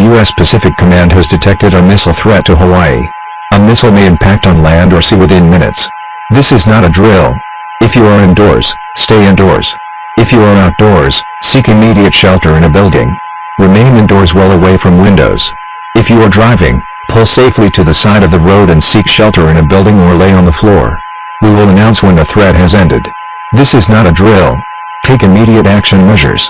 U.S. Pacific Command has detected a missile threat to Hawaii. A missile may impact on land or sea within minutes. This is not a drill. If you are indoors, stay indoors. If you are outdoors, seek immediate shelter in a building. Remain indoors well away from windows. If you are driving, pull safely to the side of the road and seek shelter in a building or lay on the floor. We will announce when the threat has ended. This is not a drill. Take immediate action measures.